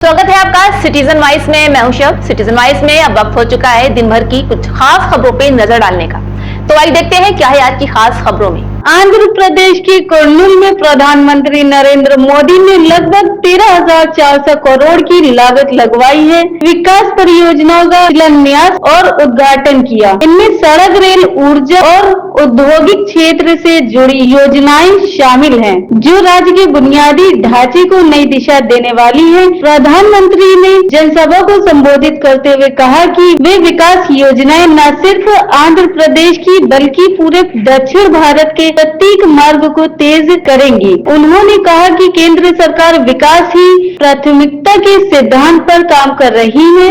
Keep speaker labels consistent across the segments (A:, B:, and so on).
A: स्वागत है आपका सिटीजन वाइस में। मैं हूं शब। सिटीजन वाइस में अब वक्त हो चुका है दिन भर की कुछ खास खबरों पे नजर डालने का। तो आइए देखते हैं क्या है आज की खास खबरों में।
B: आंध्र प्रदेश के कुर्नूल में प्रधानमंत्री नरेंद्र मोदी ने लगभग 13,400 करोड़ की लागत लगवाई है। विकास परियोजनाओं का शिलान्यास और उद्घाटन किया। इनमें सड़क, रेल, ऊर्जा और औद्योगिक क्षेत्र से जुड़ी योजनाएं शामिल हैं, जो राज्य के बुनियादी ढांचे को नई दिशा देने वाली है। प्रधानमंत्री ने जनसभा को संबोधित करते हुए कहा कि वे विकास योजनाएं न सिर्फ आंध्र प्रदेश की बल्कि पूरे दक्षिण भारत के प्रत्येक मार्ग को तेज करेंगी। उन्होंने कहा कि केंद्र सरकार विकास ही प्राथमिकता के सिद्धांत पर काम कर रही है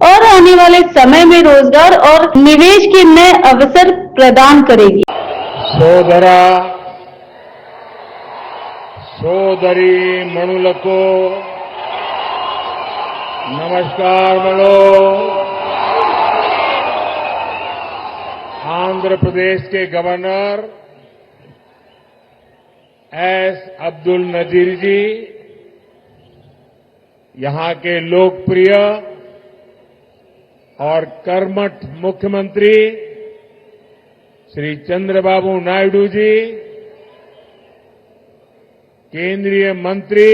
B: और आने वाले समय में रोजगार और निवेश के नए अवसर प्रदान करेगी।
C: సోదరా సోదరి మణులకు నమస్కారములు। आंध्र प्रदेश के गवर्नर एस अब्दुल नजीर जी, यहां के लोकप्रिय और कर्मठ मुख्यमंत्री श्री चंद्रबाबू नायडू जी, केंद्रीय मंत्री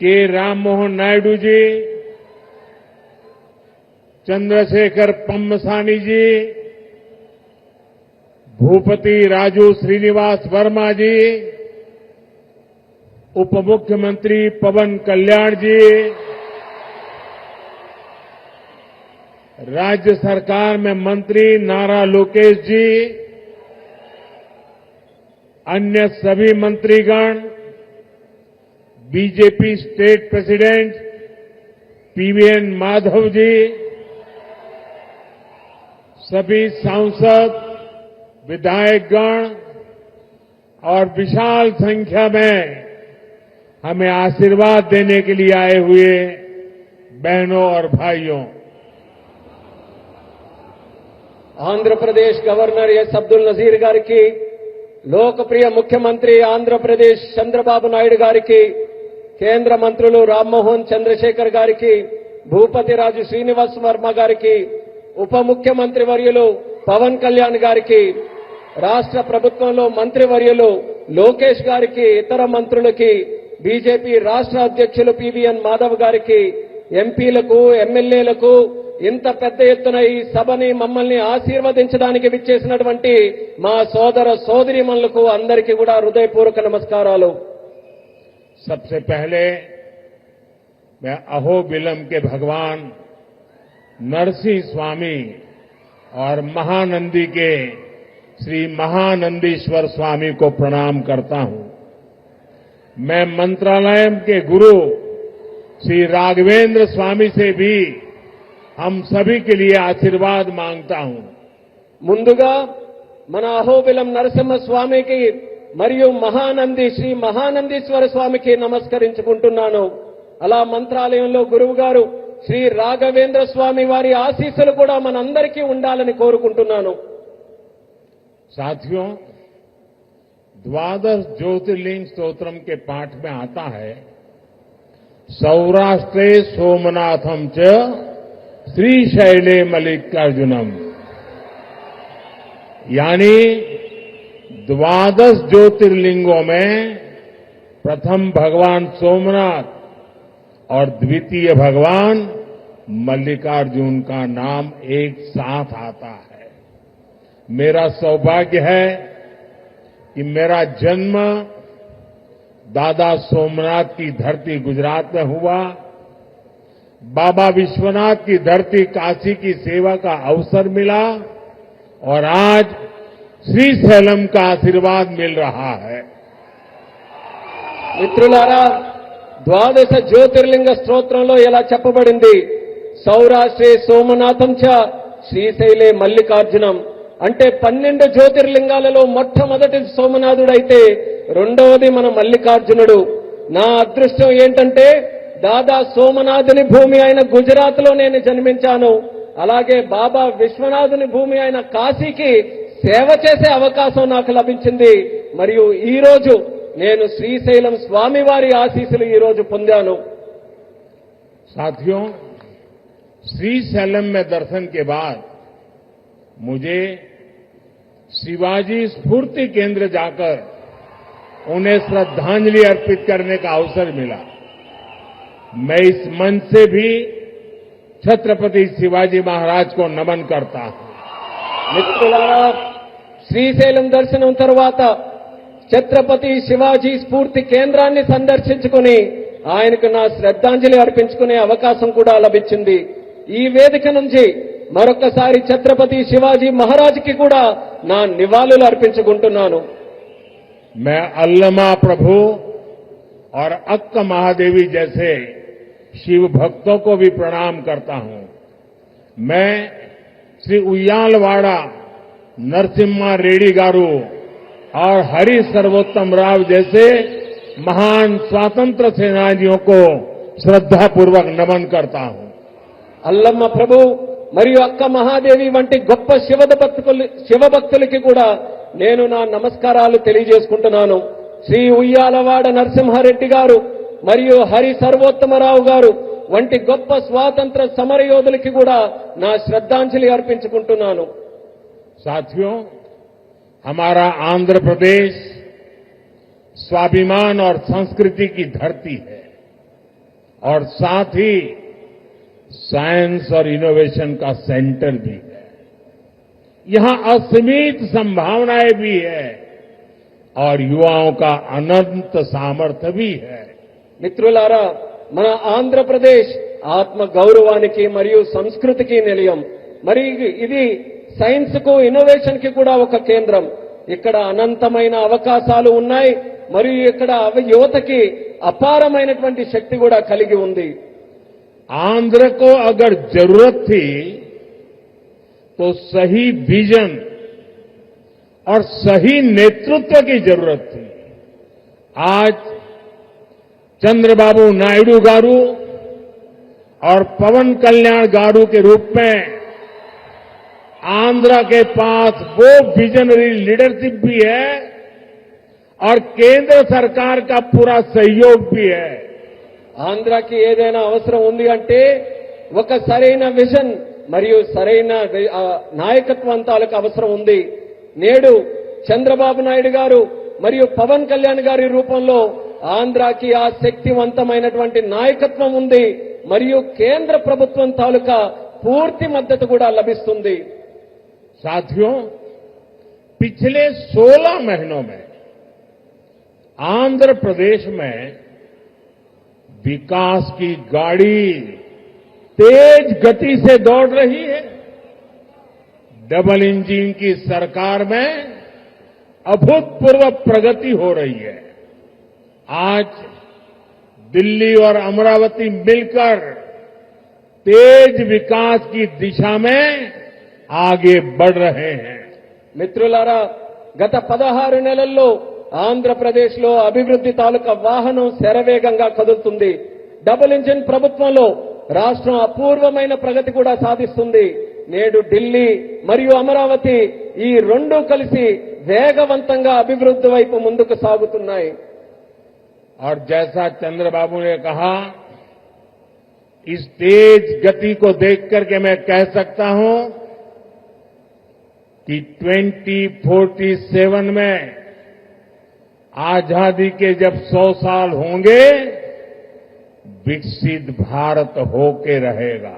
C: के राममोहन नायडू जी, चंद्रशेखर पम्मसानी जी, भूपति राजू श्रीनिवास वर्मा जी, उप मुख्यमंत्री पवन कल्याण जी, राज्य सरकार में मंत्री नारा लोकेश जी, अन्य सभी मंत्रीगण, BJP state president PVN Madhav ji, सभी सांसद, विधायकगण और विशाल संख्या में हमें आशीर्वाद देने के लिए आए हुए बहनों और भाइयों,
D: ఆంధ్ర ప్రదేశ్ గవర్నర్ ఎస్ అబ్దుల్ నజీర్ గారికి, లోకప్రియ ముఖ్యమంత్రి ఆంధ్రప్రదేశ్ చంద్రబాబు నాయుడు గారికి, కేంద్ర మంత్రులు రామ్మోహన్ చంద్రశేఖర్ గారికి, భూపతి రాజు శ్రీనివాస్ వర్మ గారికి, ఉప ముఖ్యమంత్రి వర్యులు పవన్ కళ్యాణ్ గారికి, రాష్ట్ర ప్రభుత్వంలో మంత్రివర్యులు లోకేష్ గారికి, ఇతర మంత్రులకి, బీజేపీ రాష్ట్ర అధ్యక్షులు పీవీఎన్ మాధవ్ గారికి, ఎంపీలకు, ఎమ్మెల్యేలకు, ఇంత పెద్ద ఎత్తున ఈ సభని మమ్మల్ని ఆశీర్వదించడానికి విచ్చేసినటువంటి మా సోదర సోదరీమణులకు అందరికీ కూడా హృదయపూర్వక నమస్కారాలు।
C: सबसे पहले मैं अहोबिलम के भगवान नरसिंह स्वामी और महानंदी के श्री महानंदीश्वर स्वामी को प्रणाम करता हूं। मैं मंत्रालय के गुरु श्री राघवेंद्र स्वामी से भी हम सभी के लिए आशीर्वाद मांगता हूं।
D: ముందుగా మన అహోబిలం నరసింహ స్వామికి మరియు మహానంది శ్రీ మహానందీశ్వర స్వామికి నమస్కరించుకుంటున్నాను। అలా మంత్రాలయంలో గురువు గారు శ్రీ రాఘవేంద్ర స్వామి వారి ఆశీస్సులు కూడా మనందరికీ ఉండాలని కోరుకుంటున్నాను।
C: साथियों, द्वादश ज्योतिर्लिंग स्तोत्रम के पाठ में आता है, सौराष्ट्रे सोमनाथम च श्रीशैले मल्लिकार्जुनम, यानी द्वादश ज्योतिर्लिंगों में प्रथम भगवान सोमनाथ और द्वितीय भगवान मल्लिकार्जुन का नाम एक साथ आता है। मेरा सौभाग्य है कि मेरा जन्म दादा सोमनाथ की धरती गुजरात में हुआ, बाबा विश्वनाथ की धरती काशी की सेवा का अवसर मिला और आज श्रीशैलम का आशीर्वाद मिल रहा है।
D: మిత్రులారా, ద్వాదశ జ్యోతిర్లింగ స్తోత్రంలో ఇలా చెప్పబడింది, సౌరాష్ట్రే సోమనాథం చ శ్రీశైలే మల్లికార్జునం, అంటే 12 జ్యోతిర్లింగాలలో మొట్టమొదటి సోమనాథుడైతే రెండవది మన మల్లికార్జునుడు। నా అదృష్టం ఏంటంటే దాదా సోమనాథుని భూమి అయిన గుజరాత్ లో నేను జన్మించాను। అలాగే బాబా విశ్వనాథుని భూమి అయిన కాశీకి సేవ చేసే అవకాశం నాకు లభించింది। మరియు ఈ రోజు నేను శ్రీశైలం స్వామివారి ఆశీస్సులు ఈ రోజు పొందాను।
C: साथियों, श्रीशैलम में दर्शन के बाद मुझे शिवाजी स्फूर्ति केंद्र जाकर उन्हें श्रद्धांजलि अर्पित करने का अवसर मिला। मैं इस मंच से भी छत्रपति शिवाजी महाराज को नमन करता हूं।
D: మిత్రులారా, శ్రీశైలం దర్శనం తర్వాత ఛత్రపతి శివాజీ స్ఫూర్తి కేంద్రాన్ని సందర్శించుకుని ఆయనకు నా శ్రద్ధాంజలి అర్పించుకునే అవకాశం కూడా లభించింది. ఈ వేదిక నుంచి మరొకసారి ఛత్రపతి శివాజీ మహారాజ్కి కూడా నా నివాళులు అర్పించుకుంటున్నాను.
C: मैं अल्लमा प्रभु और अक्क महादेवी जैसे शिव भक्तों को भी प्रणाम करता हूं। मैं श्री उయ్యాలవాడ नरसिम्हा रेड्डी गारू और हरि सर्वोत्तम राव जैसे महान स्वतंत्र सेनानियों को श्रद्धापूर्वक नमन करता हूं।
D: అల్లమ్మ ప్రభు మరియు అక్క మహాదేవి వంటి గొప్ప శివభక్తులకి కూడా నేను నా నమస్కారాలు తెలియజేసుకుంటున్నాను. శ్రీ ఉయ్యాలవాడ నరసింహారెడ్డి గారు మరియు హరి సర్వోత్తమరావు గారు వంటి గొప్ప స్వాతంత్ర సమరయోధులకి కూడా నా శ్రద్ధాంజలి అర్పించుకుంటున్నాను.
C: साथियों, हमारा आंध्र प्रदेश स्वाभिमान और संस्कृति की धरती है और साथ ही साइंस और इनोवेशन का सेंटर भी है। यहां असीमित संभावनाएं भी है और युवाओं का अनंत सामर्थ्य भी है।
D: మిత్రులారా, మన ఆంధ్రప్రదేశ్ ఆత్మ గౌరవానికి మరియు సంస్కృతికి నిలయం. మరి ఇది సైన్స్ కు ఇన్నోవేషన్ కి కూడా ఒక కేంద్రం. ఇక్కడ అనంతమైన అవకాశాలు ఉన్నాయి మరియు ఇక్కడ యువతకి అపారమైనటువంటి శక్తి కూడా కలిగి ఉంది.
C: आंध्र को अगर जरूरत थी तो सही विजन और सही नेतृत्व की जरूरत थी। आज चंद्रबाबू नायडू गारू और पवन कल्याण गारू के रूप में आंध्र के पास वो विजनरी लीडरशिप भी है और केंद्र सरकार का पूरा सहयोग भी है।
D: ఆంధ్రాకి ఏదైనా అవసరం ఉంది అంటే ఒక సరైన విజన్ మరియు సరైన నాయకత్వం తాలూకు అవసరం ఉంది. నేడు చంద్రబాబు నాయుడు గారు మరియు పవన్ కళ్యాణ్ గారి రూపంలో ఆంధ్రాకి ఆ శక్తివంతమైనటువంటి నాయకత్వం ఉంది మరియు కేంద్ర ప్రభుత్వం తాలూకా పూర్తి మద్దతు కూడా లభిస్తుంది.
C: साथियों, पिछले 16 महीनों में आंध्र प्रदेश में विकास की गाड़ी तेज गति से दौड़ रही है। डबल इंजन की सरकार में अभूतपूर्व प्रगति हो रही है। आज दिल्ली और अमरावती मिलकर तेज विकास की दिशा में आगे बढ़ रहे हैं।
D: మిత్రులారా, గత 16 నెలల్లో ఆంధ్రప్రదేశ్ లో అభివృద్ధి తాలూకా వాహనం శరవేగంగా కదులుతుంది. డబుల్ ఇంజిన్ ప్రభుత్వంలో రాష్ట్రం అపూర్వమైన ప్రగతి కూడా సాధిస్తుంది. నేడు ఢిల్లీ మరియు అమరావతి ఈ రెండూ కలిసి వేగవంతంగా అభివృద్ధి వైపు ముందుకు సాగుతున్నాయి.
C: और जैसा चंद्रबाबू ने कहा, इस तेज गति को देख करके मैं कह सकता हूं कि 2047 में आजादी के जब 100 साल होंगे, विकसित भारत होके रहेगा।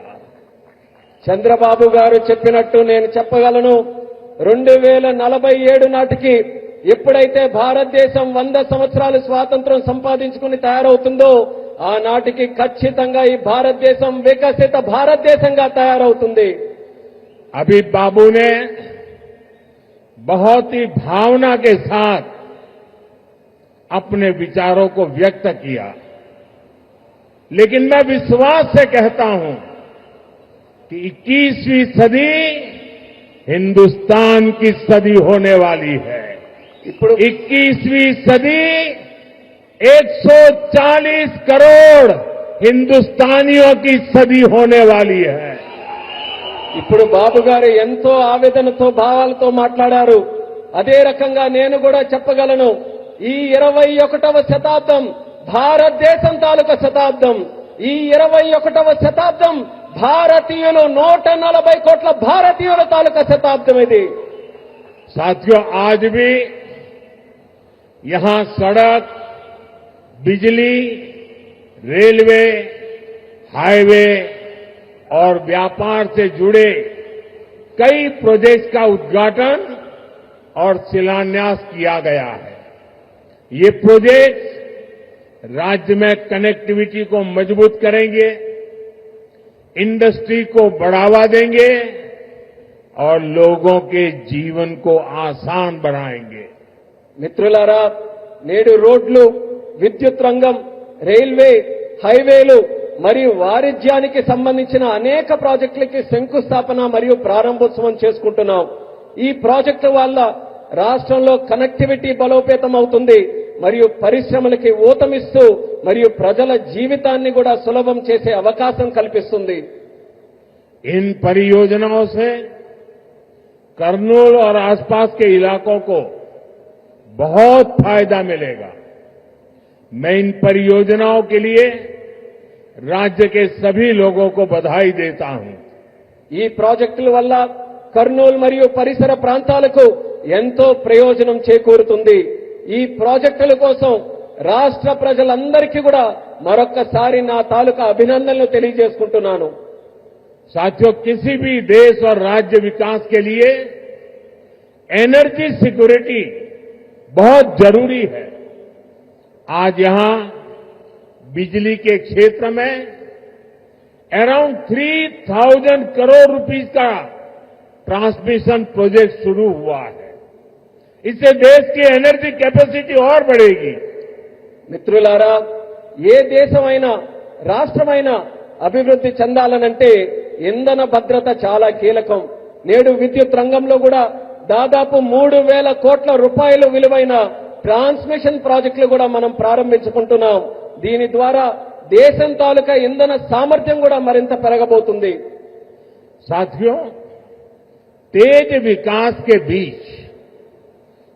D: చంద్రబాబు గారు చెప్పినట్టు నేను చెప్పగలను. 2047 నాటికి ఎప్పుడైతే భారతదేశం 100 సంవత్సరాలు స్వాతంత్ర్యం సంపాదించుకుని తయారవుతుందో ఆనాటికి ఖచ్చితంగా ఈ భారతదేశం వికసిత భారతదేశంగా తయారవుతుంది.
C: अभी बाबू ने बहुत ही भावना के साथ अपने विचारों को व्यक्त किया, लेकिन मैं विश्वास से कहता हूं कि 21वीं सदी हिंदुस्तान की सदी होने वाली है। 21वीं सदी 140 करोड़ हिंदुस्तानियों की सदी होने वाली है।
D: ఇప్పుడు బాబు గారు ఎంతో ఆవేదనతో భావాలతో మాట్లాడారు. అదే రకంగా నేను కూడా చెప్పగలను, ఈ 21వ శతాబ్దం భారతదేశం తాలూకా శతాబ్దం. ఈ 21వ శతాబ్దం భారతీయులు 140 కోట్ల భారతీయుల తాలూకా శతాబ్దం ఇది.
C: साथियों, आज भी यहां सड़क, बिजली, रेलवे, हाईवे और व्यापार से जुड़े कई प्रोजेक्ट का उद्घाटन और शिलान्यास किया गया है. ये प्रोजेक्ट राज्य में कनेक्टिविटी को मजबूत करेंगे, इंडस्ट्री को बढ़ावा देंगे और लोगों के जीवन को आसान बनाएंगे.
D: మిత్రులారా, నేడు రోడ్లు, విద్యుత్ రంగం, రైల్వే, హైవేలు మరియు వాణిజ్యానికి సంబంధించిన అనేక ప్రాజెక్టులకి శంకుస్థాపన మరియు ప్రారంభోత్సవం చేసుకుంటున్నాం. ఈ ప్రాజెక్టు వల్ల రాష్ట్రంలో కనెక్టివిటీ బలోపేతం అవుతుంది మరియు పరిశ్రమలకి ఊతమిస్తూ మరియు ప్రజల జీవితాన్ని కూడా సులభం చేసే అవకాశం కల్పిస్తుంది.
C: इन परियोजनाओं से करनूल और आसपास के इलाकों को बहुत फायदा मिलेगा. मैं इन परियोजनाओं के लिए राज्य के सभी लोगों को बधाई देता हूं.
D: ఈ ప్రాజెక్టుల వల్ల కర్నూలు మరియు పరిసర ప్రాంతాలకు ఎంతో ప్రయోజనం చేకూరుతుంది. ఈ ప్రాజెక్టుల కోసం రాష్ట్ర ప్రజలందరికీ కూడా మరొక్కసారి నా తాలూకా అభినందనలు తెలియజేసుకుంటున్నాను.
C: साथियों, किसी भी देश और राज्य विकास के लिए एनर्जी सिक्योरिटी बहुत जरूरी है. आज यहां बिजली के क्षेत्र में अराउंड 3000 करोड़ रुपीस का ट्रांसमिशन प्रोजेक्ट शुरू हुआ है. इससे देश की एनर्जी कैपेसिटी और बढ़ेगी.
D: మిత్రులారా, ఏ దేశమైనా రాష్ట్రమైనా అభివృద్ధి చెందాలనంటే ఇంధన భద్రత చాలా కీలకం. నేడు విద్యుత్ రంగంలో కూడా దాదాపు 3000 కోట్ల రూపాయలు విలువైన ట్రాన్స్మిషన్ ప్రాజెక్టులు కూడా మనం ప్రారంభించుకుంటున్నాం. దీని ద్వారా దేశం తాలూకా ఇంధన సామర్థ్యం కూడా మరింత పెరగబోతుంది.
C: साथियों, तेज विकास के बीच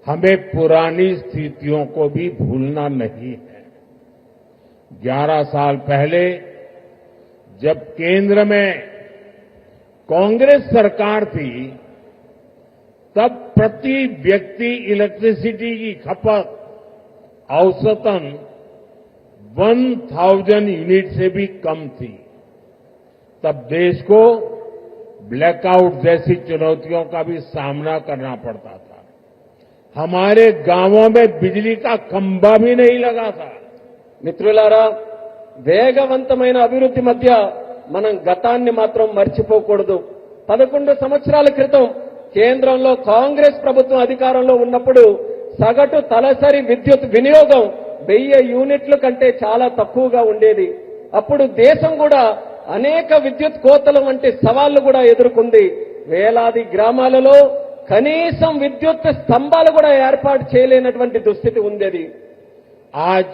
C: हमें पुरानी स्थितियों को भी भूलना नहीं है. 11 साल पहले जब केंद्र में कांग्रेस सरकार थी, तब प्रति व्यक्ति इलेक्ट्रिसिटी की खपत औसतन 1000 यूनिट से भी कम थी. तब देश को ब्लैकआउट जैसी चुनौतियों का भी सामना करना पड़ता था. हमारे गांवों में बिजली का खंभा भी नहीं लगा था.
D: మిత్రులారా, వేగవంతమైన అభివృద్ధి మధ్య మనం గతాన్ని మాత్రం మర్చిపోకూడదు. 11 సంవత్సరాల క్రితం కేంద్రంలో కాంగ్రెస్ ప్రభుత్వం అధికారంలో ఉన్నప్పుడు సగటు తలసరి విద్యుత్ వినియోగం 1000 యూనిట్ల కంటే చాలా తక్కువగా ఉండేది. అప్పుడు దేశం కూడా అనేక విద్యుత్ కోతలు వంటి సవాళ్లు కూడా ఎదుర్కొంది. వేలాది గ్రామాలలో కనీసం విద్యుత్ స్తంభాలు కూడా ఏర్పాటు చేయలేనటువంటి దుస్థితి ఉండేది.
C: आज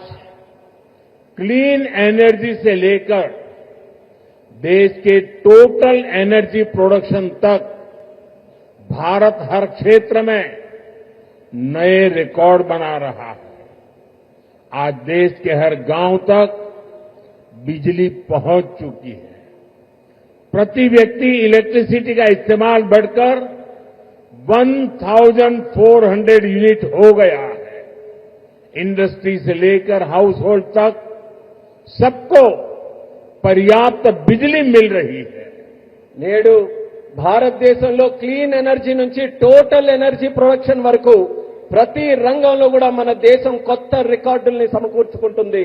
C: क्लीन एनर्जी से लेकर देश के टोटल एनर्जी प्रोडक्शन तक भारत हर क्षेत्र में नए रिकॉर्ड बना रहा है. आज देश के हर गांव तक बिजली पहुंच चुकी है. प्रति व्यक्ति इलेक्ट्रिसिटी का इस्तेमाल बढ़कर 1400 यूनिट हो गया है. इंडस्ट्री से लेकर हाउस होल्ड तक सबको पर्याप्त बिजली मिल रही है.
D: నేడు భారతదేశంలో క్లీన్ ఎనర్జీ నుంచి టోటల్ ఎనర్జీ ప్రొడక్షన్ వరకు ప్రతి రంగంలో కూడా మన దేశం కొత్త రికార్డుల్ని సమకూర్చుకుంటుంది.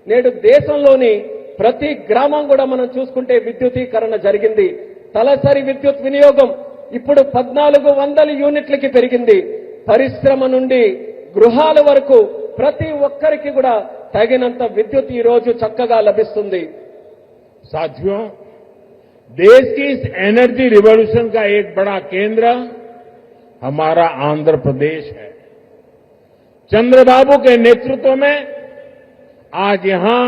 D: నేడు దేశంలోని ప్రతి గ్రామం కూడా మనం చూసుకుంటే విద్యుదీకరణ జరిగింది. తలసరి విద్యుత్ వినియోగం ఇప్పుడు 1400 యూనిట్లకి పెరిగింది. పరిశ్రమ నుండి గృహాల వరకు ప్రతి ఒక్కరికి కూడా తగినంత విద్యుత్ ఈ రోజు చక్కగా లభిస్తుంది.
C: साथियों, देश की इस एनर्जी रिवॉल्यूशन का एक बड़ा केंद्र हमारा आंध्र प्रदेश है. चंद्रबाबू के नेतृत्व में आज यहां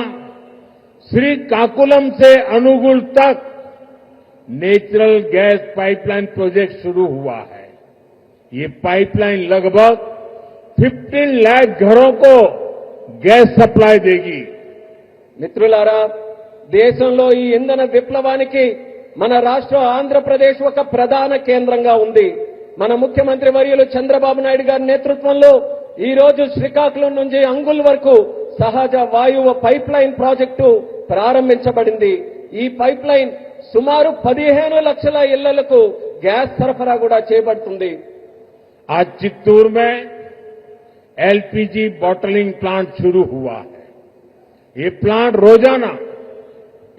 C: श्रीकाकुलम से अनुगुल तक नेचुरल गैस पाइपलाइन प्रोजेक्ट शुरू हुआ है. ये पाइपलाइन लगभग 15 लाख घरों को गैस सप्लाई देगी.
D: మిత్రులారా, దేశంలో ఈ ఇంధన విప్లవానికి మన రాష్ట్రం ఆంధ్రప్రదేశ్ ఒక ప్రధాన కేంద్రంగా ఉంది. మన ముఖ్యమంత్రి వర్యులు చంద్రబాబు నాయుడు గారి నేతృత్వంలో ఈ రోజు శ్రీకాకుళం నుంచి అంగుల్ వరకు సహజ వాయువు పైప్ లైన్ ప్రాజెక్టు ప్రారంభించబడింది. ఈ పైప్ లైన్ సుమారు 15 లక్షల ఇళ్లకు గ్యాస్ సరఫరా కూడా చేయబడుతుంది.
C: आज चित्तूर में एलपीजी बॉटलिंग प्लांट शुरू हुआ है. ये प्लांट रोजाना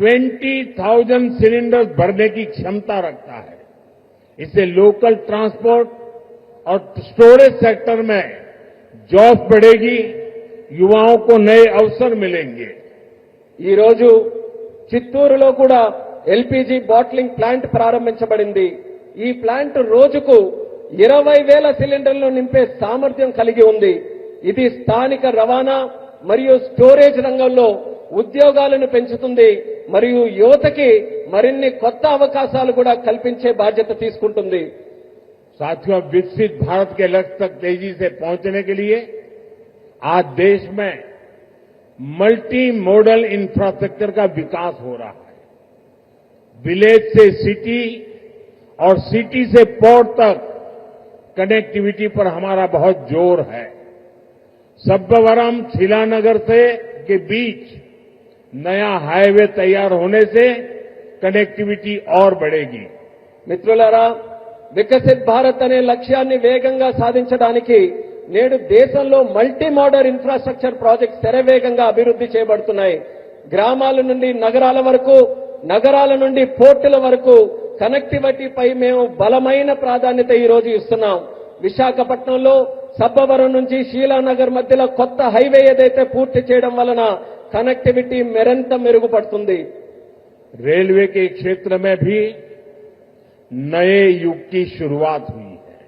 C: 20,000 सिलेंडर भरने की क्षमता रखता है. इससे लोकल ट्रांसपोर्ट और स्टोरेज सेक्टर में जॉब बढ़ेगी, युवाओं को नए अवसर मिलेंगे.
D: ఈ రోజు చిత్తూరులో కూడా ఎల్పీజీ బాటిలింగ్ ప్లాంట్ ప్రారంభించబడింది. ఈ ప్లాంట్ రోజుకు 20,000 సిలిండర్లు నింపే సామర్థ్యం కలిగి ఉంది. ఇది స్థానిక రవాణా మరియు స్టోరేజ్ రంగంలో ఉద్యోగాలను పెంచుతుంది మరియు యువతకి మరిన్ని కొత్త అవకాశాలు కూడా కల్పించే బాధ్యత తీసుకుంటుంది.
C: साथियों, विकसित भारत के लक्ष्य तक तेजी से पहुंचने के लिए आज देश में मल्टी मॉडल इंफ्रास्ट्रक्चर का विकास हो रहा है. विलेज से सिटी और सिटी से पोर्ट तक कनेक्टिविटी पर हमारा बहुत जोर है. सब्बवरम शिलानगर के बीच नया हाईवे तैयार होने से कनेक्टिविटी और बढ़ेगी.
D: మిత్రులారా, వికసిత్ భారత్ అనే లక్ష్యాన్ని వేగంగా సాధించడానికి నేడు దేశంలో మల్టీ మోడల్ ఇన్ఫ్రాస్ట్రక్చర్ ప్రాజెక్ట్స్ శరవేగంగా అభివృద్ధి చేయబడుతున్నాయి. గ్రామాల నుండి నగరాల వరకు, నగరాల నుండి పోర్టుల వరకు కనెక్టివిటీపై మేము బలమైన ప్రాధాన్యత ఈ రోజు ఇస్తున్నాం. విశాఖపట్నంలో సబ్బవరం నుంచి శీలానగర్ మధ్యలో కొత్త హైవే ఏదైతే పూర్తి చేయడం వలన కనెక్టివిటీ మరింత మెరుగుపడుతుంది.
C: रेलवे के क्षेत्र में भी नए युग की शुरुआत हुई है.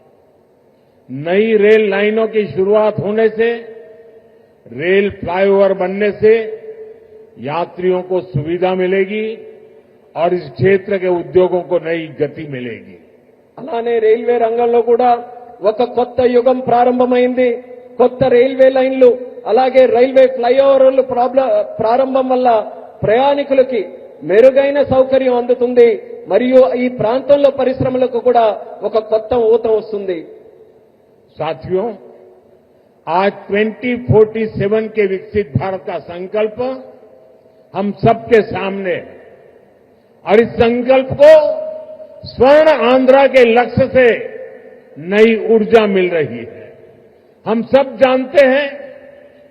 C: नई रेल लाइनों की शुरुआत होने से, रेल फ्लाईओवर बनने से यात्रियों को सुविधा मिलेगी और इस क्षेत्र के उद्योगों को नई गति मिलेगी.
D: అలానే రైల్వే రంగంలో కూడా ఒక కొత్త యుగం ప్రారంభమైంది. కొత్త రైల్వే లైన్లు అలాగే రైల్వే ఫ్లైఓవర్లు ప్రారంభం వల్ల ప్రయాణికులకి మెరుగైన సౌకర్యం అందుతుంది మరియు ఈ ప్రాంతంలో పరిశ్రమలకు కూడా ఒక కొత్త ఊతం వస్తుంది.
C: साथियों, आज 2047 के विकसित भारत का संकल्प हम सबके सामने है और इस संकल्प को स्वर्ण आंध्रा के लक्ष्य से नई ऊर्जा मिल रही है. हम सब जानते हैं,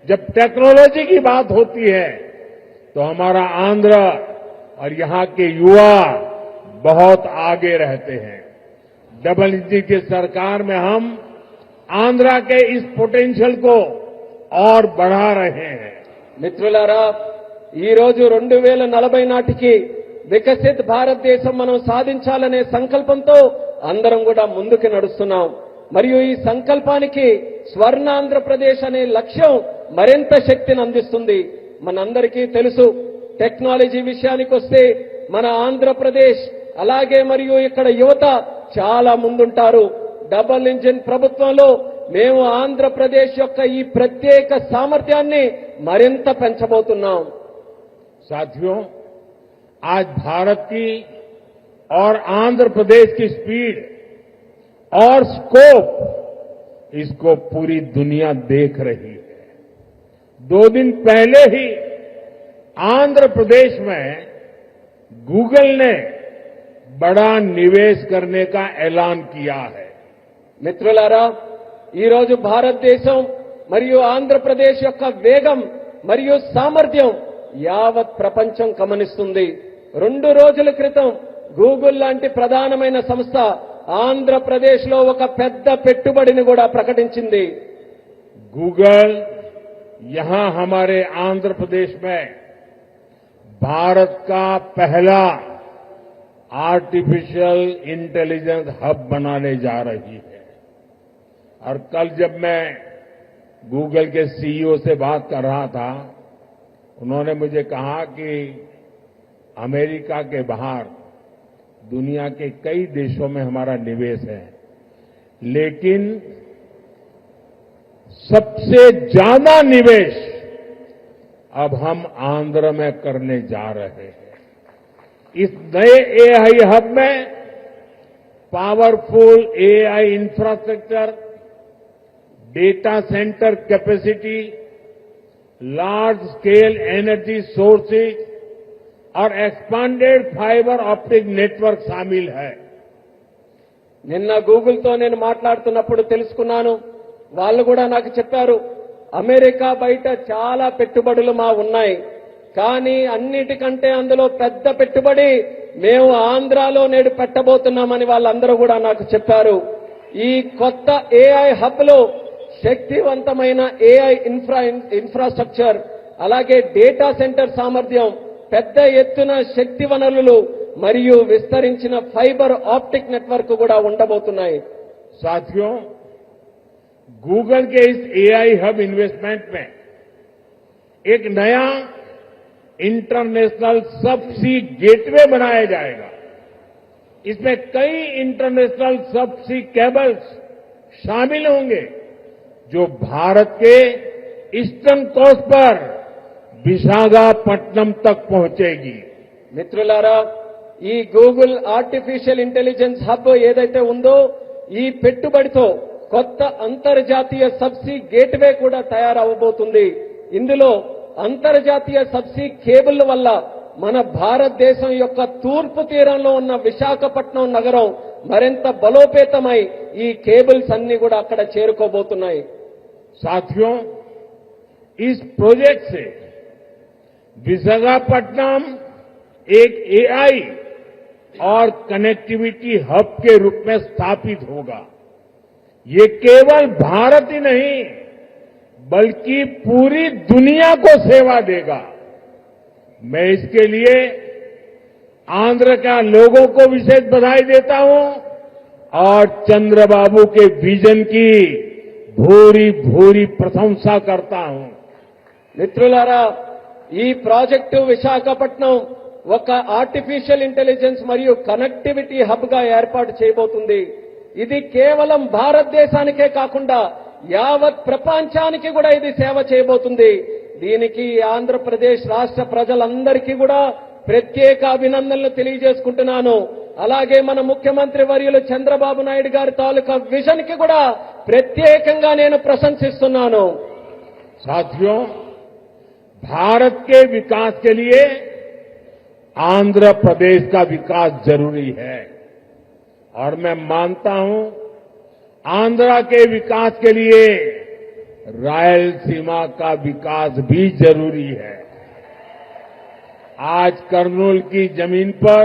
C: जब टेक्नोलॉजी की बात होती है तो हमारा आंध्र और यहां के युवा बहुत आगे रहते हैं. डबल इंजन की सरकार में हम आंध्रा के इस पोटेंशियल को और बढ़ा रहे हैं.
D: మిత్రులారా, ఈ రోజు 2040 నాటికి వికసిత్ భారతదేశం మనం సాధించాలనే సంకల్పంతో అందరం కూడా ముందుకు నడుస్తున్నాం. మరియు ఈ సంకల్పానికి స్వర్ణాంధ్రప్రదేశ్ అనే లక్ష్యం మరింత శక్తిని అందిస్తుంది. మనందరికీ తెలుసు, టెక్నాలజీ విషయానికి వస్తే మన ఆంధ్రప్రదేశ్ అలాగే మరియు ఇక్కడ యువత చాలా ముందుంటారు. డబుల్ ఇంజిన్ ప్రభుత్వంలో మేము ఆంధ్రప్రదేశ్ యొక్క ఈ ప్రత్యేక సామర్థ్యాన్ని మరింత పెంచబోతున్నాం.
C: साथियों, आज भारत की और आंध्र प्रदेश की स्पीड और स्कोप, इसको पूरी दुनिया देख रही है. 2 दिन पहले ही आंध्र प्रदेश में गूगल ने बड़ा निवेश करने का ऐलान किया है.
D: మిత్రులారా, ఈ రోజు భారతదేశం మరియు ఆంధ్రప్రదేశ్ యొక్క వేగం మరియు సామర్థ్యం యావత్ ప్రపంచం గమనిస్తుంది. 2 రోజుల క్రితం గూగుల్ లాంటి ప్రధానమైన సంస్థ ఆంధ్రప్రదేశ్ లో ఒక పెద్ద పెట్టుబడిని కూడా ప్రకటించింది.
C: गूगल यहां हमारे आंध्र प्रदेश में भारत का पहला आर्टिफिशियल इंटेलिजेंस हब बनाने जा रही है. और कल जब मैं गूगल के सीईओ से बात कर रहा था, उन्होंने मुझे कहा कि अमेरिका के बाहर दुनिया के कई देशों में हमारा निवेश है, लेकिन सबसे ज्यादा निवेश अब हम आंध्र में करने जा रहे हैं. इस नए एआई हब में powerful AI infrastructure, data centre capacity, large scale energy sources और एक्सपांडेड फाइबर ऑप्टिक नेटवर्क शामिल है।
D: నిన్న గూగుల్తో నేను మాట్లాడుతున్నప్పుడు తెలుసుకున్నాను. వాళ్ళు కూడా నాకు చెప్పారు, అమెరికా బయట చాలా పెట్టుబడులు మా ఉన్నాయి, కానీ అన్నిటికంటే అందులో పెద్ద పెట్టుబడి మేము ఆంధ్రాలో నేడు పెట్టబోతున్నామని వాళ్ళందరూ కూడా నాకు చెప్పారు. ఈ కొత్త ఏఐ హబ్ లో శక్తివంతమైన ఏఐ ఇన్ఫ్రాస్ట్రక్చర్, అలాగే డేటా సెంటర్ సామర్థ్యం, పెద్ద ఎత్తున శక్తి వనరులు మరియు విస్తరించిన ఫైబర్ ఆప్టిక్ నెట్వర్క్ కూడా ఉండబోతున్నాయి.
C: साथियों, गूगल के इस एआई हब इन्वेस्टमेंट में एक नया इंटरनेशनल सबसी गेटवे बनाया जाएगा। इसमें कई इंटरनेशनल सबसी केबल्स शामिल होंगे जो भारत के ईस्टर्न कोस्ट पर विशाखापट्टनम तक पहुंचेगी।
D: మిత్రులారా, ఈ గూగుల్ ఆర్టిఫిషియల్ ఇంటెలిజెన్స్ హబ్ ఏదైతే ఉందో, ఈ పెట్టుబడితో కొత్త అంతర్జాతీయ సబ్సీ గేట్వే కూడా తయారవబోతుంది. ఇందులో అంతర్జాతీయ సబ్సీ కేబుల్ వల్ల మన భారతదేశం యొక్క తూర్పు తీరంలో ఉన్న విశాఖపట్నం నగరం మరింత బలోపేతమై ఈ కేబుల్స్ అన్ని కూడా అక్కడ చేరుకోబోతున్నాయి.
C: साथियों, इस प्रोजेक्ट से विशाखापट्टनम एक एआई और कनेक्टिविटी हब के रूप में स्थापित होगा। ये केवल भारत ही नहीं बल्कि पूरी दुनिया को सेवा देगा। मैं इसके लिए आंध्र के लोगों को विशेष बधाई देता हूं और चंद्रबाबू के विजन की भूरी भूरी प्रशंसा करता हूं।
D: మిత్రులారా, ఈ ప్రాజెక్టు విశాఖపట్నం ఒక ఆర్టిఫిషియల్ ఇంటెలిజెన్స్ మరియు కనెక్టివిటీ హబ్ గా ఏర్పాటు చేయబోతుంది. ఇది కేవలం భారతదేశానికే కాకుండా యావత్ ప్రపంచానికి కూడా ఇది సేవ చేయబోతుంది. దీనికి ఆంధ్రప్రదేశ్ రాష్ట్ర ప్రజలందరికీ కూడా ప్రత్యేక అభినందనలు తెలియజేసుకుంటున్నాను. అలాగే మన ముఖ్యమంత్రి వర్యులు చంద్రబాబు నాయుడు గారి తాలూకా విజన్ కి కూడా ప్రత్యేకంగా నేను ప్రశంసిస్తున్నాను.
C: साथियों, भारत के विकास के लिए आंध्र प्रदेश का विकास जरूरी है और मैं मानता हूं आंध्रा के विकास के लिए रायलसीमा का विकास भी जरूरी है। आज कर्नूल की जमीन पर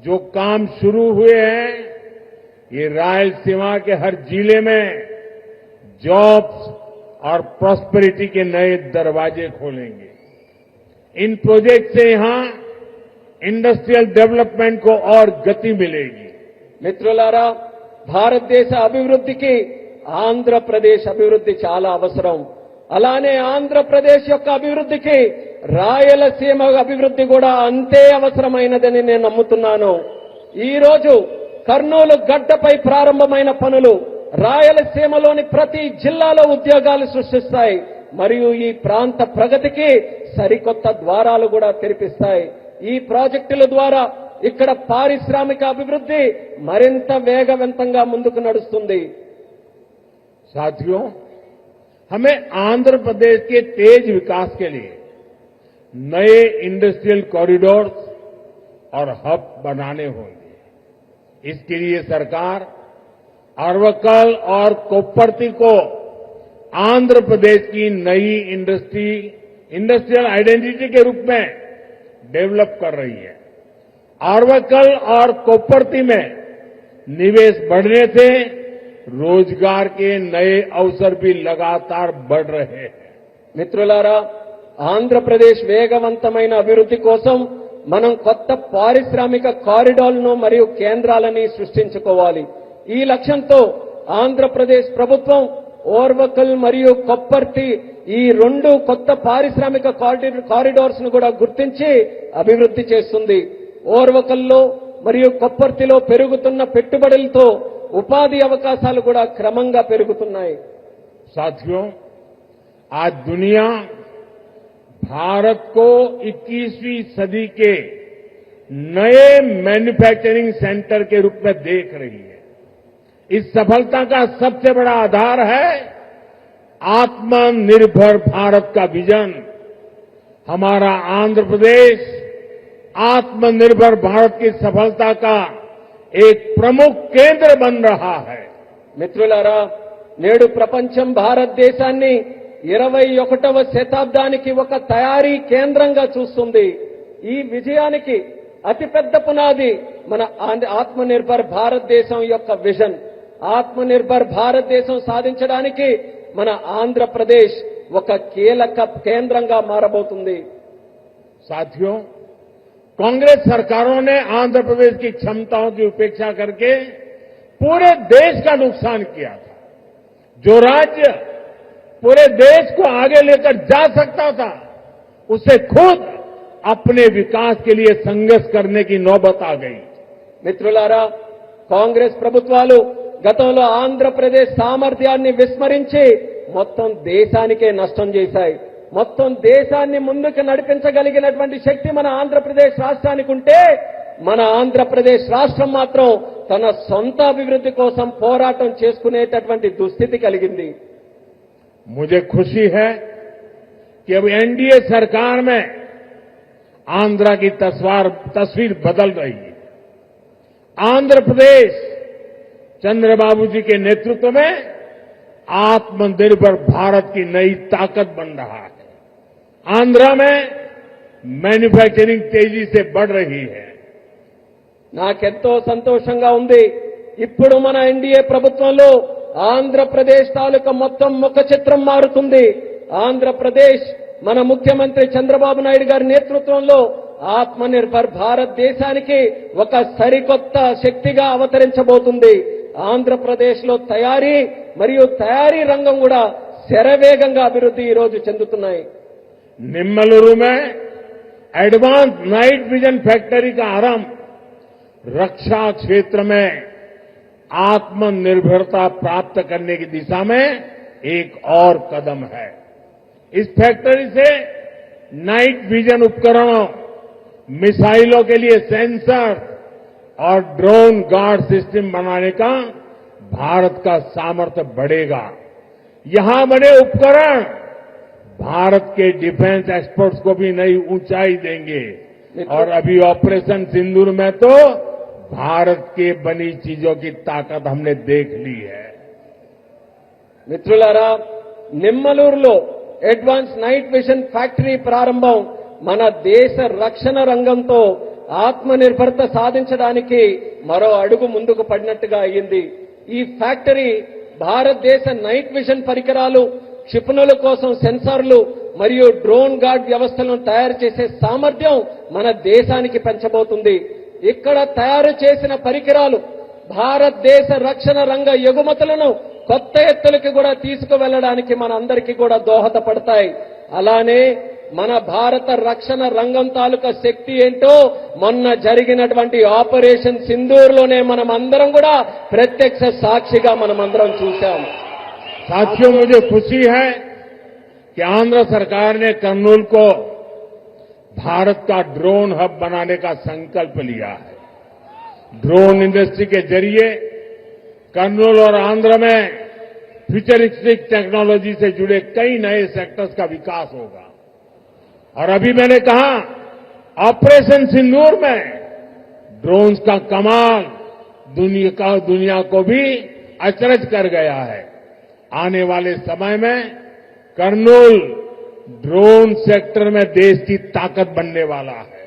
C: जो काम शुरू हुए हैं, ये रायलसीमा के हर जिले में जॉब्स और प्रॉस्पेरिटी के नए दरवाजे खोलेंगे। इन प्रोजेक्ट से यहां इंडस्ट्रियल डेवलपमेंट को और गति मिलेगी।
D: మిత్రులారా, భారతదేశ అభివృద్ధికి ఆంధ్రప్రదేశ్ అభివృద్ధి చాలా అవసరం. అలానే ఆంధ్రప్రదేశ్ యొక్క అభివృద్ధికి రాయలసీమ అభివృద్ధి కూడా అంతే అవసరమైనదని నేను నమ్ముతున్నాను. ఈ రోజు కర్నూలు గడ్డపై ప్రారంభమైన పనులు రాయలసీమలోని ప్రతి జిల్లాలో ఉద్యోగాలు సృష్టిస్తాయి మరియు ఈ ప్రాంత ప్రగతికి సరికొత్త ద్వారాలు కూడా తెరిపిస్తాయి. ఈ ప్రాజెక్టుల ద్వారా ఇక్కడ పారిశ్రామిక అభివృద్ధి మరింత వేగవంతంగా ముందుకు నడుస్తుంది.
C: साथियों, हमें आंध्र प्रदेश के तेज विकास के लिए नए इंडस्ट्रियल कॉरिडोर्स और हब बनाने होंगे। इसके लिए सरकार अरवक्कल और कोप्परती को आंध्र प्रदेश की नई इंडस्ट्रियल आइडेंटिटी के रूप में डेवलप कर रही है। अरवक्कल और कोप्परती में निवेश बढ़ने से रोजगार के नए अवसर भी लगातार बढ़ रहे हैं।
D: మిత్రులారా, ఆంధ్రప్రదేశ్ వేగవంతమైన అభివృద్ధి కోసం మనం కొత్త పారిశ్రామిక కారిడార్లను మరియు కేంద్రాలని సృష్టించుకోవాలి. ఈ లక్ష్యంతో ఆంధ్రప్రదేశ్ ప్రభుత్వం ఓర్వకల్ మరియు కొప్పర్తి ఈ రెండు కొత్త పారిశ్రామిక కారిడార్స్ ను కూడా గుర్తించి అభివృద్ధి చేస్తుంది. ఓర్వకల్లో మరియు కొప్పర్తిలో పెరుగుతున్న పెట్టుబడులతో ఉపాధి అవకాశాలు కూడా క్రమంగా పెరుగుతున్నాయి.
C: साथियों, आज दुनिया भारत को 21वीं सदी के नए मैन्युफैक्चरिंग सेंटर के रूप में देख रही है। इस सफलता का सबसे बड़ा आधार है आत्मनिर्भर भारत का विजन। हमारा आंध्र प्रदेश आत्मनिर्भर भारत की सफलता का एक प्रमुख केंद्र बन रहा है।
D: మిత్రులారా, నేడు ప్రపంచం భారతదేశాన్ని 21వ శతాబ్దానికి ఒక తయారీ కేంద్రంగా చూస్తుంది. ఈ విజయానికి అతిపెద్ద పునాది మన ఆత్మనిర్భర్ భారతదేశం యొక్క విజన్. ఆత్మనిర్భర్ భారతదేశం సాధించడానికి మన ఆంధ్రప్రదేశ్ ఒక కీలక కేంద్రంగా మారబోతుంది.
C: साथियों, कांग्रेस सरकारों ने आंध्र प्रदेश की क्षमताओं की उपेक्षा करके पूरे देश का नुकसान किया था। जो राज्य पूरे देश को आगे लेकर जा सकता था, उसे खुद अपने विकास के लिए संघर्ष करने की नौबत आ गई।
D: మిత్రులారా, కాంగ్రెస్ ప్రభుత్వాలు గతంలో ఆంధ్రప్రదేశ్ సామర్థ్యాన్ని విస్మరించి మొత్తం దేశానికే నష్టం చేశాయి. మొత్తం దేశాన్ని ముందుకు నడిపించగలిగినటువంటి శక్తి మన ఆంధ్రప్రదేశ్ రాష్ట్రానికి ఉంటే, మన ఆంధ్రప్రదేశ్ రాష్ట్రం మాత్రం తన సొంత అభివృద్ధి కోసం పోరాటం చేసుకునేటటువంటి దుస్థితి కలిగింది.
C: मुझे खुशी है कि अब एनडीए सरकार में आंध्र की तस्वीर बदल रही है। आंध्र प्रदेश चंद्रबाबू जी के नेतृत्व में आत्मनिर्भर भारत की नई ताकत बन रहा है। आंध्र में मैन्युफैक्चरिंग तेजी से बढ़ रही है।
D: నాకెంతో సంతోషంగా ఉంది. ఇప్పుడు మన ఎన్డీఏ ప్రభుత్వంలో ఆంధ్రప్రదేశ్ తాలూకా మొత్తం ముఖ చిత్రం మారుతుంది. ఆంధ్రప్రదేశ్ మన ముఖ్యమంత్రి చంద్రబాబు నాయుడు గారి నేతృత్వంలో ఆత్మనిర్భర్ భారతదేశానికి ఒక సరికొత్త శక్తిగా అవతరించబోతుంది. ఆంధ్రప్రదేశ్ లో తయారీ మరియు తయారీ రంగం కూడా శరవేగంగా అభివృద్ధి ఈ రోజు చెందుతున్నాయి.
C: निम्मलुरु में एडवांस नाइट विजन फैक्ट्री का आरंभ रक्षा क्षेत्र में आत्मनिर्भरता प्राप्त करने की दिशा में एक और कदम है। इस फैक्ट्री से नाइट विजन उपकरणों, मिसाइलों के लिए सेंसर और ड्रोन गार्ड सिस्टम बनाने का भारत का सामर्थ्य बढ़ेगा। यहां बने उपकरण भारत के डिफेंस एक्सपोर्ट्स को भी नई ऊंचाई देंगे। और अभी ऑपरेशन सिंदूर में तो भारत के बनी चीजों की ताकत हमने देख ली है।
D: మిత్రులారా, నిమ్మలూరులో అడ్వాన్స్ నైట్ విజన్ ఫ్యాక్టరీ ప్రారంభం మన దేశ రక్షణ రంగంతో ఆత్మనిర్భరత సాధించడానికి మరో అడుగు ముందుకు పడినట్టుగా అయ్యింది. ఈ ఫ్యాక్టరీ భారతదేశ నైట్ విజన్ పరికరాలు, క్షిపణుల కోసం సెన్సార్లు మరియు డ్రోన్ గార్డ్ వ్యవస్థలను తయారు చేసే సామర్థ్యం మన దేశానికి పెంచబోతుంది. ఇక్కడ తయారు చేసిన పరికరాలు భారతదేశ రక్షణ రంగ ఎగుమతులను కొత్త ఎత్తులకు కూడా తీసుకువెళ్లడానికి మన అందరికీ కూడా దోహదపడతాయి. అలానే మన భారత రక్షణ రంగం తాలూకా శక్తి ఏంటో మొన్న జరిగినటువంటి ఆపరేషన్ సింధూర్లోనే మనం అందరం కూడా ప్రత్యక్ష సాక్షిగా మనమందరం చూశాం.
C: साथियों, मुझे खुशी है कि आंध्र सरकार ने कर्नूल को भारत का ड्रोन हब बनाने का संकल्प लिया है। ड्रोन इंडस्ट्री के जरिए कर्नूल और आंध्र में फ्यूचरिस्टिक टेक्नोलॉजी से जुड़े कई नए सेक्टर्स का विकास होगा। और अभी मैंने कहा, ऑपरेशन सिंदूर में ड्रोन्स का कमाल दुनिया को भी अचरज कर गया है। आने वाले समय में कर्नूल ड्रोन सेक्टर में देश की ताकत बनने वाला है।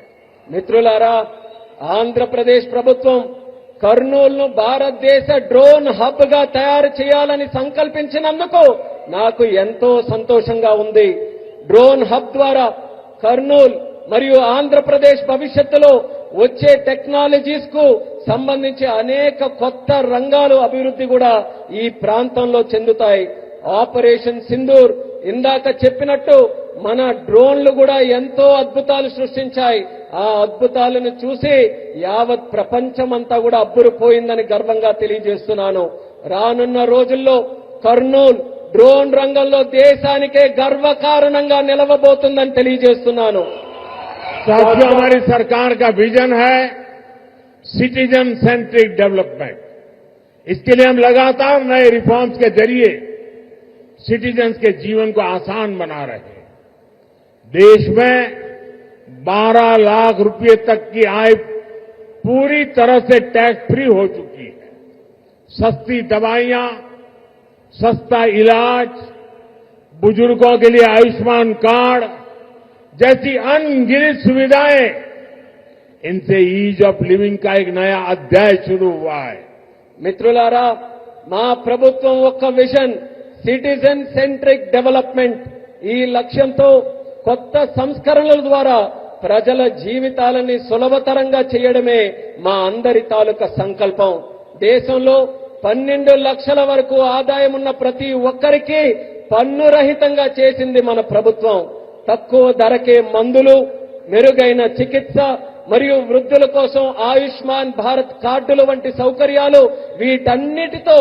D: మిత్రులారా, ఆంధ్రప్రదేశ్ ప్రభుత్వం కర్నూలును భారతదేశ డ్రోన్ హబ్ గా తయారు చేయాలని సంకల్పించినందుకు నాకు ఎంతో సంతోషంగా ఉంది. డ్రోన్ హబ్ ద్వారా కర్నూలు మరియు ఆంధ్రప్రదేశ్ భవిష్యత్తులో వచ్చే టెక్నాలజీస్ కు సంబంధించి అనేక కొత్త రంగాలు అభివృద్ధి కూడా ఈ ప్రాంతంలో చెందుతాయి. ఆపరేషన్ సింధూర్ ఇందాక చెప్పినట్టు మన డ్రోన్లు కూడా ఎంతో అద్భుతాలు సృష్టించాయి. ఆ అద్భుతాలను చూసి యావత్ ప్రపంచమంతా కూడా అబ్బురుపోయిందని గర్వంగా తెలియజేస్తున్నాను. రానున్న రోజుల్లో కర్నూలు డ్రోన్ రంగంలో దేశానికే గర్వకారణంగా నిలవబోతుందని తెలియజేస్తున్నాను.
C: साथियों, हमारी सरकार का विजन है सिटीजन सेंट्रिक डेवलपमेंट। इसके लिए हम लगातार नए रिफॉर्म्स के जरिए सिटीजन्स के जीवन को आसान बना रहे हैं। देश में 12 लाख रुपए तक की आय पूरी तरह से टैक्स फ्री हो चुकी है। सस्ती दवाइयां, सस्ता इलाज, बुजुर्गों के लिए आयुष्मान कार्ड जैसी अनगिनत सुविधाएं, इनसे ईज ऑफ लिविंग का एक नया अध्याय शुरू हुआ है।
D: మిత్రులారా, మా ప్రభుత్వం ఒక్క విజన్ సిటిజన్ సెంట్రిక్ డెవలప్మెంట్ ఈ లక్ష్యంతో కొత్త సంస్కరణల ద్వారా ప్రజల జీవితాలని సులభతరంగా చేయడమే మా అందరి తాలూకా సంకల్పం. దేశంలో 12 లక్షల వరకు ఆదాయం ఉన్న ప్రతి ఒక్కరికి పన్ను రహితంగా చేసింది మన ప్రభుత్వం. తక్కువ ధరకే మందులు, మెరుగైన చికిత్స మరియు వృద్ధుల కోసం ఆయుష్మాన్ భారత్ కార్డులు వంటి సౌకర్యాలు, వీటన్నిటితో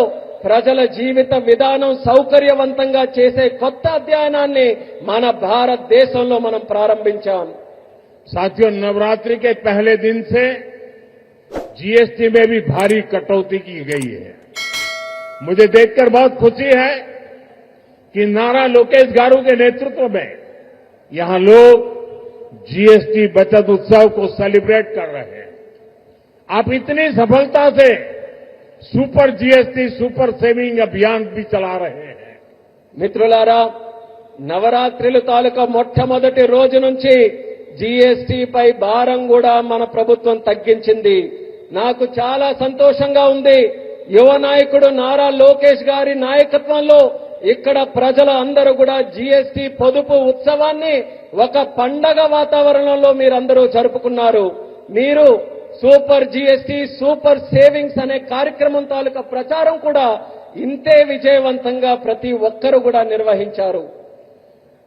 D: ప్రజల జీవిత విధానం సౌకర్యవంతంగా చేసే కొత్త అధ్యయనాన్ని మన భారతదేశంలో మనం ప్రారంభించాం.
C: साथियों, नवरात्रि के पहले दिन से जीएसटी में भी भारी कटौती की गई है। मुझे देखकर बहुत खुशी है कि नारा लोकेश गारू के नेतृत्व में यहां लोग जीएसटी बचत उत्सव को सेलिब्रेट कर रहे हैं। आप इतनी सफलता से सुपर जीएसटी सुपर सेविंग अभियान भी चला रहे हैं।
D: మిత్రులారా, నవరాత్రుల తాలూకా మొట్టమొదటి రోజు నుంచి జీఎస్టీపై భారం కూడా మన ప్రభుత్వం తగ్గించింది. నాకు చాలా సంతోషంగా ఉంది. యువ నాయకుడు నారా లోకేష్ గారి నాయకత్వంలో ఇక్కడ ప్రజల అందరూ కూడా జీఎస్టీ పొదుపు ఉత్సవాన్ని ఒక పండగ వాతావరణంలో మీరందరూ జరుపుకున్నారు. మీరు సూపర్ జీఎస్టీ సూపర్ సేవింగ్స్ అనే కార్యక్రమం తాలూకా ప్రచారం కూడా ఇంతే విజయవంతంగా ప్రతి ఒక్కరూ కూడా నిర్వహించారు.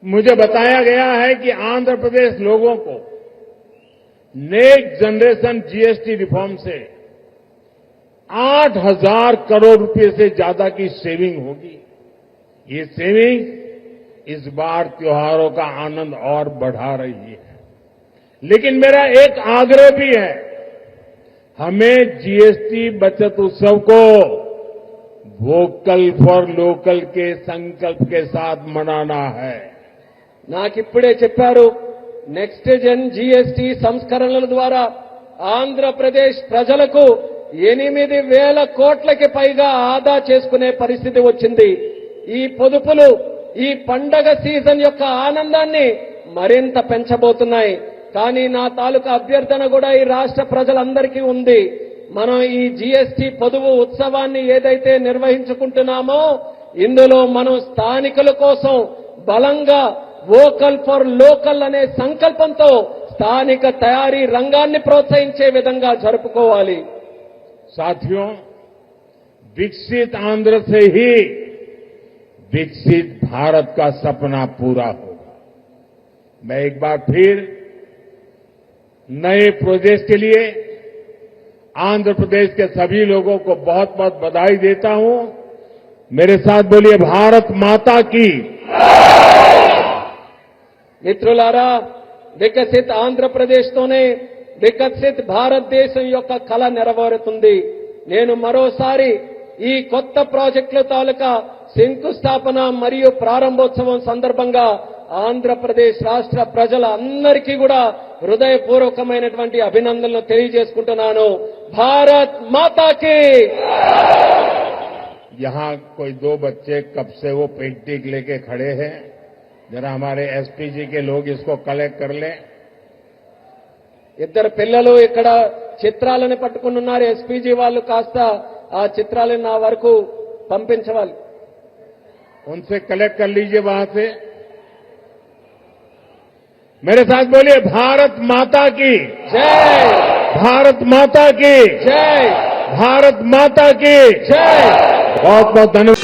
C: मुझे बताया गया है कि आंध्र प्रदेश लोगों को नेक्स्ट जनरेशन जीएसटी रिफॉर्म से 8,000 करोड़ रुपए से ज्यादा की सेविंग होगी। ये सेविंग इस बार त्योहारों का आनंद और बढ़ा रही है। लेकिन मेरा एक आग्रह भी है, हमें जीएसटी बचत उत्सव को वोकल फॉर लोकल के संकल्प के साथ मनाना है।
D: నాకిప్పుడే చెప్పారు, నెక్స్ట్ జన్ జీఎస్టీ సంస్కరణల ద్వారా ఆంధ్రప్రదేశ్ ప్రజలకు 8,000 కోట్లకి పైగా ఆదా చేసుకునే పరిస్థితి వచ్చింది. ఈ పొదుపులు ఈ పండగ సీజన్ యొక్క ఆనందాన్ని మరింత పెంచబోతున్నాయి. కానీ నా తాలూకా అభ్యర్థన కూడా ఈ రాష్ట్ర ప్రజలందరికీ ఉంది. మనం ఈ జీఎస్టీ పొదుపు ఉత్సవాన్ని ఏదైతే నిర్వహించుకుంటున్నామో ఇందులో మనం స్థానికుల కోసం బలంగా వోకల్ ఫర్ లోకల్ అనే సంకల్పంతో స్థానిక తయారీ రంగాన్ని ప్రోత్సహించే విధంగా జరుపుకోవాలి.
C: साथियों, विकसित आंध्र से ही विकसित भारत का सपना पूरा होगा। मैं एक बार फिर नए प्रोजेक्ट के लिए आंध्र प्रदेश के सभी लोगों को बहुत बहुत बधाई देता हूं। मेरे साथ बोलिए, भारत माता की।
D: మిత్రులారా, వికసిత్ ఆంధ్రప్రదేశ్తోనే వికసిత్ భారతదేశం యొక్క కళ నెరవేరుతుంది. నేను మరోసారి ఈ కొత్త ప్రాజెక్టుల తాలూకా శంకుస్థాపన మరియు ప్రారంభోత్సవం సందర్భంగా ఆంధ్రప్రదేశ్ రాష్ట్ర ప్రజల అందరికీ కూడా హృదయపూర్వకమైనటువంటి అభినందనలు తెలియజేసుకుంటున్నాను. భారత్ మాతాకి.
C: यहां कोई 2 बच्चे कब से वो पेंटिंग लेके खड़े हैं, जरा हमारे एसपीजी के लोग इसको कलेक्ट कर लें।
D: ఇద్దరు పిల్లలు ఇక్కడ చిత్రాలను పట్టుకుని ఉన్నారు. ఎస్పీజీ వాళ్ళు కాస్త ఆ చిత్రాలను నా వరకు పంపించవాలి.
C: उनसे कलेक्ट कर लीजिए वहां से। मेरे साथ बोलिए, भारत माता की
D: జై.
C: भारत माता की
D: జై.
C: भारत माता की
D: జై.
C: बहुत बहुत धन्यवाद।